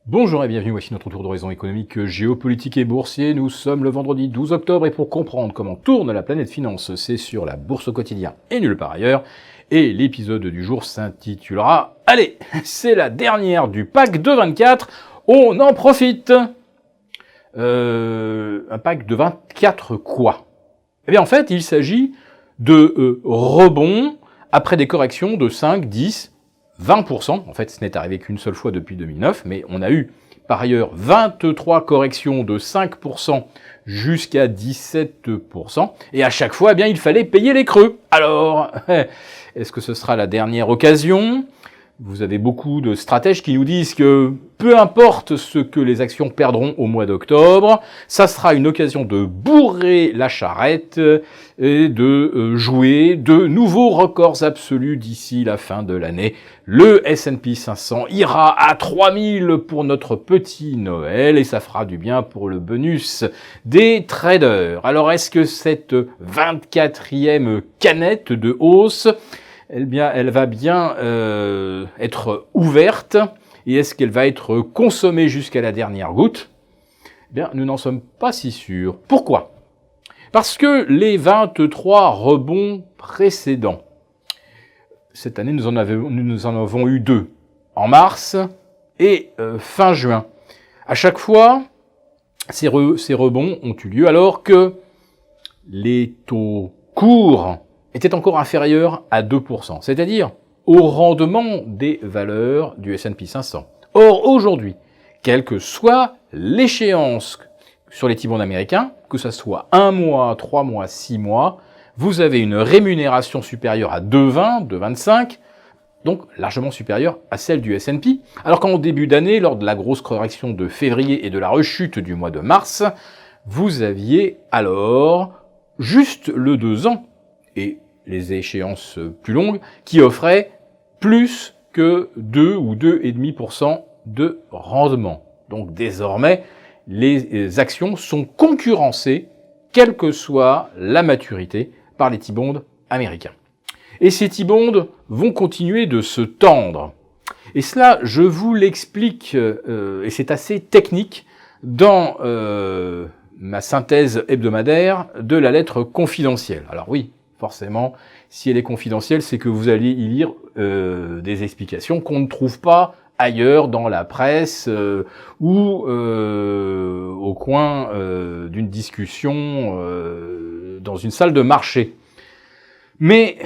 Bonjour et bienvenue, voici notre tour d'horizon économique, géopolitique et boursier. Nous sommes le vendredi 12 octobre et pour comprendre comment tourne la planète finance, c'est sur la bourse au quotidien et nulle part ailleurs. Et l'épisode du jour s'intitulera « Allez, c'est la dernière du pack de 24, on en profite !» Un pack de 24 quoi? Eh bien en fait, il s'agit de rebonds après des corrections de 5, 10, 20%, en fait ce n'est arrivé qu'une seule fois depuis 2009, mais on a eu par ailleurs 23 corrections de 5% jusqu'à 17%, et à chaque fois, eh bien, il fallait payer les creux. Alors, est-ce que ce sera la dernière occasion ? Vous avez beaucoup de stratèges qui nous disent que peu importe ce que les actions perdront au mois d'octobre, ça sera une occasion de bourrer la charrette et de jouer de nouveaux records absolus d'ici la fin de l'année. Le S&P 500 ira à 3000 pour notre petit Noël et ça fera du bien pour le bonus des traders. Alors est-ce que cette 24e canette de hausse, elle va bien être ouverte et est-ce qu'elle va être consommée jusqu'à la dernière goutte ? Eh bien, nous n'en sommes pas si sûrs. Pourquoi ? Parce que les 23 rebonds précédents, cette année nous en avons eu 2, en mars et fin juin. À chaque fois, ces rebonds ont eu lieu alors que les taux courts était encore inférieur à 2%, c'est-à-dire au rendement des valeurs du S&P 500. Or, aujourd'hui, quelle que soit l'échéance sur les T-bonds américains, que ce soit 1 mois, 3 mois, 6 mois, vous avez une rémunération supérieure à 2,20, 2,25, donc largement supérieure à celle du S&P, alors qu'en début d'année, lors de la grosse correction de février et de la rechute du mois de mars, vous aviez alors juste le 2 ans, et les échéances plus longues, qui offraient plus que 2 ou 2,5% de rendement. Donc désormais, les actions sont concurrencées, quelle que soit la maturité, par les T-bonds américains. Et ces T-bonds vont continuer de se tendre. Et cela, je vous l'explique, et c'est assez technique, dans ma synthèse hebdomadaire de la lettre confidentielle. Alors oui, forcément, si elle est confidentielle, c'est que vous allez y lire des explications qu'on ne trouve pas ailleurs dans la presse ou au coin d'une discussion dans une salle de marché. Mais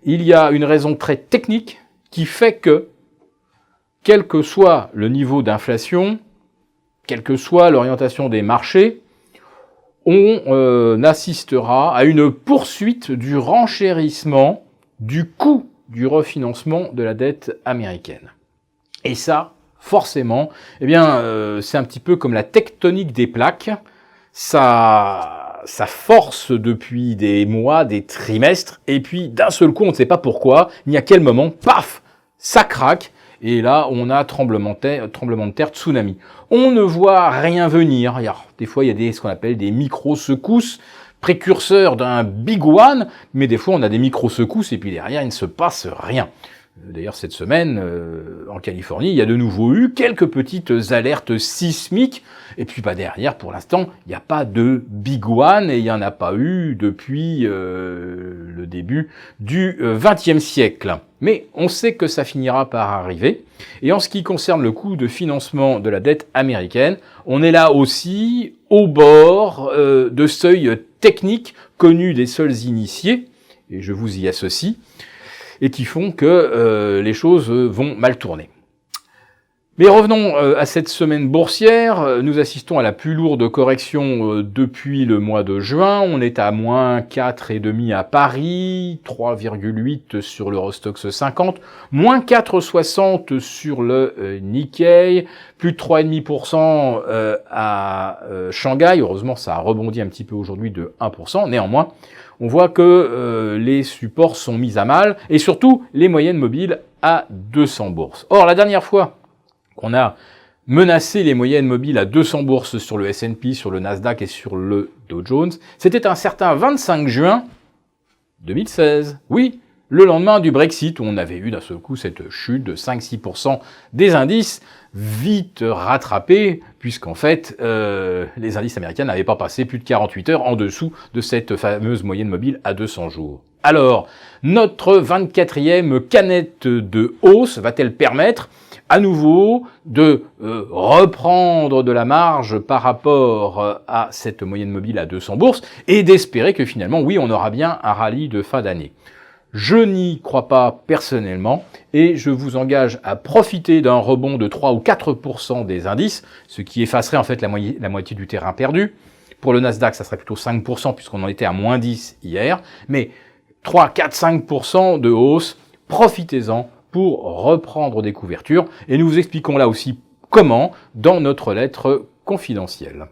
il y a une raison très technique qui fait que, quel que soit le niveau d'inflation, quelle que soit l'orientation des marchés, on assistera à une poursuite du renchérissement du coût du refinancement de la dette américaine. Et ça, forcément, eh bien, c'est un petit peu comme la tectonique des plaques. Ça force depuis des mois, des trimestres, et puis d'un seul coup, on ne sait pas pourquoi, ni à quel moment, paf, ça craque. Et là, on a tremblement de terre, tsunami. On ne voit rien venir. Alors, des fois, il y a ce qu'on appelle des micro-secousses, précurseurs d'un big one, mais des fois, on a des micro-secousses et puis derrière, il ne se passe rien. D'ailleurs, cette semaine, en Californie, il y a de nouveau eu quelques petites alertes sismiques. Et puis, derrière, pour l'instant, il n'y a pas de big one et il n'y en a pas eu depuis le début du XXe siècle. Mais on sait que ça finira par arriver. Et en ce qui concerne le coût de financement de la dette américaine, on est là aussi au bord de seuils techniques connus des seuls initiés, et je vous y associe, et qui font que les choses vont mal tourner. Mais revenons à cette semaine boursière. Nous assistons à la plus lourde correction depuis le mois de juin. On est à moins 4,5 à Paris, 3,8 sur l'Eurostoxx 50, moins 4,60 sur le Nikkei, plus de 3,5% à Shanghai. Heureusement, ça a rebondi un petit peu aujourd'hui de 1%. Néanmoins, on voit que les supports sont mis à mal et surtout les moyennes mobiles à 200 bourses. Or, la dernière fois qu'on a menacé les moyennes mobiles à 200 bourses sur le S&P, sur le Nasdaq et sur le Dow Jones, c'était un certain 25 juin 2016. Oui, le lendemain du Brexit, où on avait eu d'un seul coup cette chute de 5-6% des indices, vite rattrapée, puisqu'en fait, les indices américains n'avaient pas passé plus de 48 heures en dessous de cette fameuse moyenne mobile à 200 jours. Alors, notre 24e canette de hausse va-t-elle permettre à nouveau de reprendre de la marge par rapport à cette moyenne mobile à 200 bourses et d'espérer que finalement, oui, on aura bien un rallye de fin d'année? Je n'y crois pas personnellement et je vous engage à profiter d'un rebond de 3 ou 4% des indices, ce qui effacerait en fait la moitié du terrain perdu. Pour le Nasdaq, ça serait plutôt 5% puisqu'on en était à moins 10 hier, mais 3, 4, 5% de hausse, profitez-en pour reprendre des couvertures et nous vous expliquons là aussi comment dans notre lettre confidentielle.